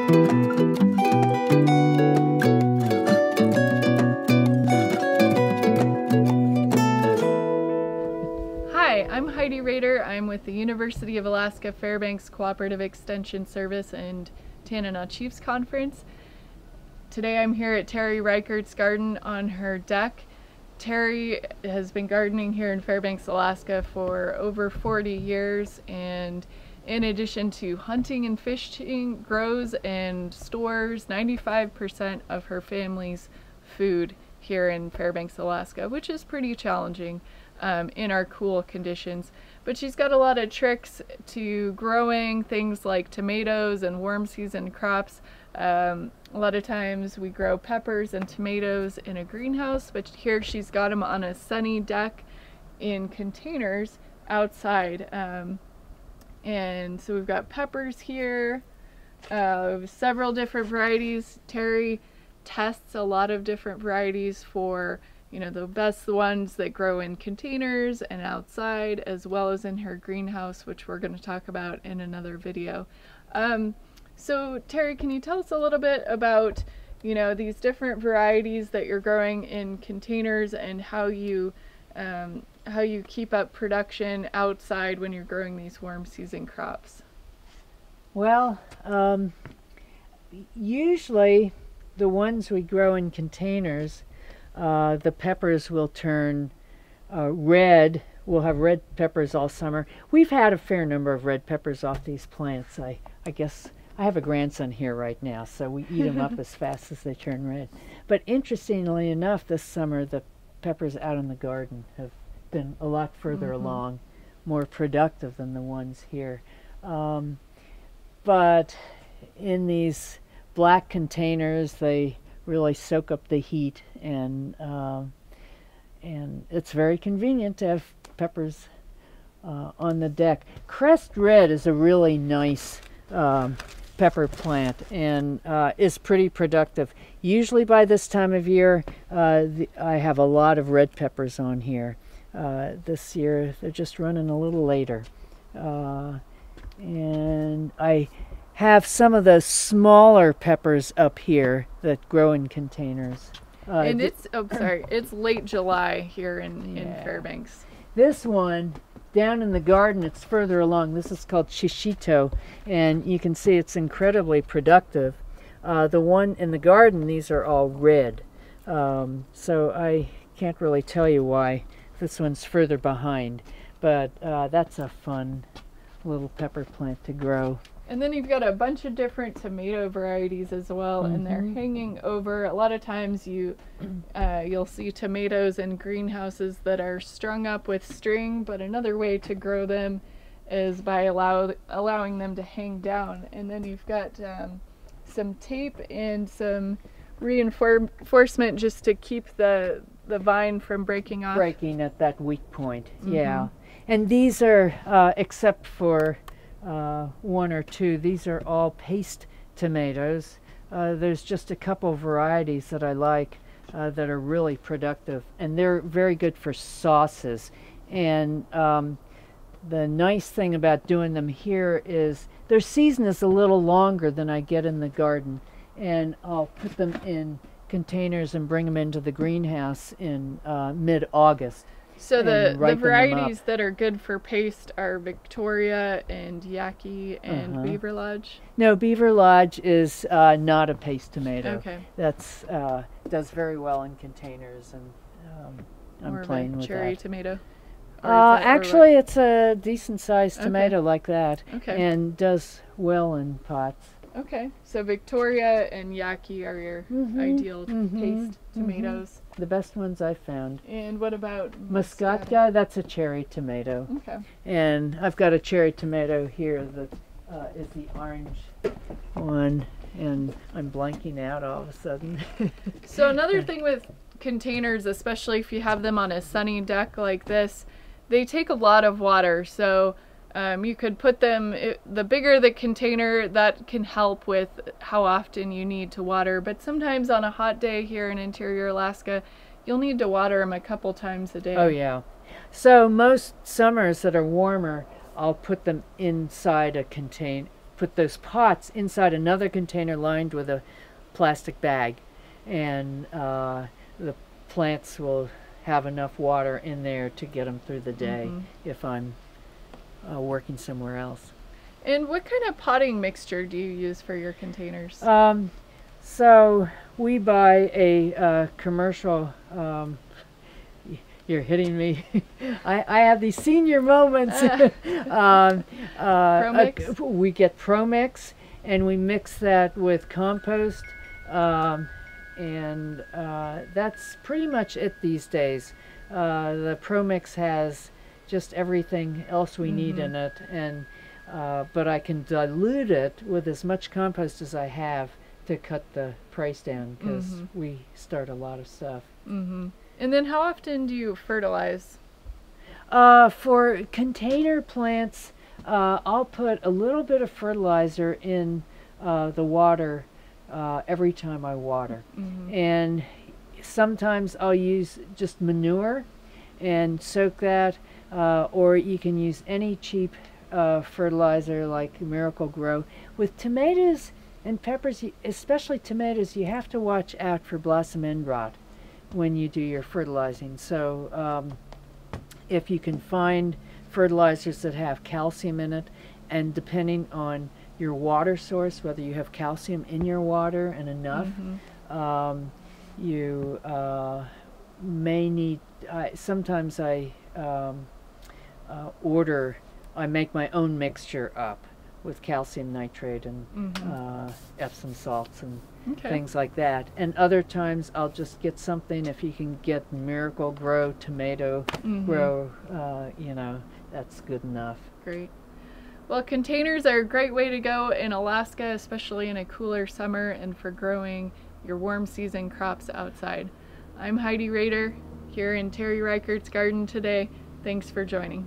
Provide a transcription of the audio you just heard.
Hi, I'm Heidi Rader. I'm with the University of Alaska Fairbanks Cooperative Extension Service and Tanana Chiefs Conference. Today I'm here at Terry Reichardt's garden on her deck. Terry has been gardening here in Fairbanks, Alaska for over 40 years, and in addition to hunting and fishing, grows and stores 95% of her family's food here in Fairbanks, Alaska, which is pretty challenging in our cool conditions. But she's got a lot of tricks to growing things like tomatoes and warm season crops. A lot of times we grow peppers and tomatoes in a greenhouse, but here she's got them on a sunny deck in containers outside. And so we've got peppers here, several different varieties. Terry tests a lot of different varieties for, you know, the best ones that grow in containers and outside, as well as in her greenhouse, which we're going to talk about in another video. So Terry, can you tell us a little bit about, you know, these different varieties that you're growing in containers and how you keep up production outside when you're growing these warm season crops? Well, usually the ones we grow in containers, the peppers will turn red. We'll have red peppers all summer. We've had a fair number of red peppers off these plants. I guess I have a grandson here right now, so we eat them up as fast as they turn red. But interestingly enough, this summer the peppers out in the garden have been a lot further along, more productive than the ones here. But in these black containers, they really soak up the heat, and it's very convenient to have peppers on the deck. Crest Red is a really nice pepper plant and is pretty productive. Usually by this time of year, I have a lot of red peppers on here. This year they're just running a little later. And I have some of the smaller peppers up here that grow in containers. And it's, it's late July here in Fairbanks. This one down in the garden, it's further along. This is called Shishito, and you can see it's incredibly productive. The one in the garden, these are all red. So I can't really tell you why this one's further behind, but that's a fun little pepper plant to grow. And then you've got a bunch of different tomato varieties as well, and they're hanging over. A lot of times you'll see tomatoes in greenhouses that are strung up with string, but another way to grow them is by allowing them to hang down. And then you've got some tape and some reinforcement just to keep the vine from breaking off. Breaking at that weak point, yeah. And these are, except for one or two, these are all paste tomatoes. There's just a couple varieties that I like that are really productive, and they're very good for sauces. And the nice thing about doing them here is their season is a little longer than I get in the garden, and I'll put them in containers and bring them into the greenhouse in mid-August. So the varieties that are good for paste are Victoria and Yaqui and Beaver Lodge? No, Beaver Lodge is not a paste tomato. Okay. That's does very well in containers, and I'm playing with cherry that. Tomato? Actually, it's a decent-sized tomato like that, okay, and does well in pots. Okay, so Victoria and Yaqui are your ideal paste tomatoes. The best ones I've found. And what about Muscatka? That's a cherry tomato. Okay. And I've got a cherry tomato here that is the orange one, and I'm blanking out all of a sudden. So another thing with containers, especially if you have them on a sunny deck like this, they take a lot of water. So you could put them, the bigger the container, that can help with how often you need to water. But sometimes on a hot day here in interior Alaska, you'll need to water them a couple times a day. Oh yeah. So most summers that are warmer, I'll put them inside a container, put those pots inside another container lined with a plastic bag, and the plants will have enough water in there to get them through the day if I'm working somewhere else. And what kind of potting mixture do you use for your containers? So we buy a commercial. You're hitting me. I have these senior moments. Pro-mix? We get Pro-mix, and we mix that with compost, and that's pretty much it these days. The Pro-mix has just everything else we need in it, and but I can dilute it with as much compost as I have to cut the price down, because we start a lot of stuff. And then how often do you fertilize? For container plants, I'll put a little bit of fertilizer in the water every time I water. And sometimes I'll use just manure and soak that, or you can use any cheap fertilizer like Miracle Grow. With tomatoes and peppers, especially tomatoes, you have to watch out for blossom end rot when you do your fertilizing. So if you can find fertilizers that have calcium in it, and depending on your water source, whether you have calcium in your water and enough, you may need, sometimes I make my own mixture up with calcium nitrate and Epsom salts and things like that. And other times I'll just get something, if you can get Miracle Grow, Tomato Grow, you know, that's good enough. Great. Well, containers are a great way to go in Alaska, especially in a cooler summer and for growing your warm season crops outside. I'm Heidi Rader here in Terry Reichardt's garden today. Thanks for joining.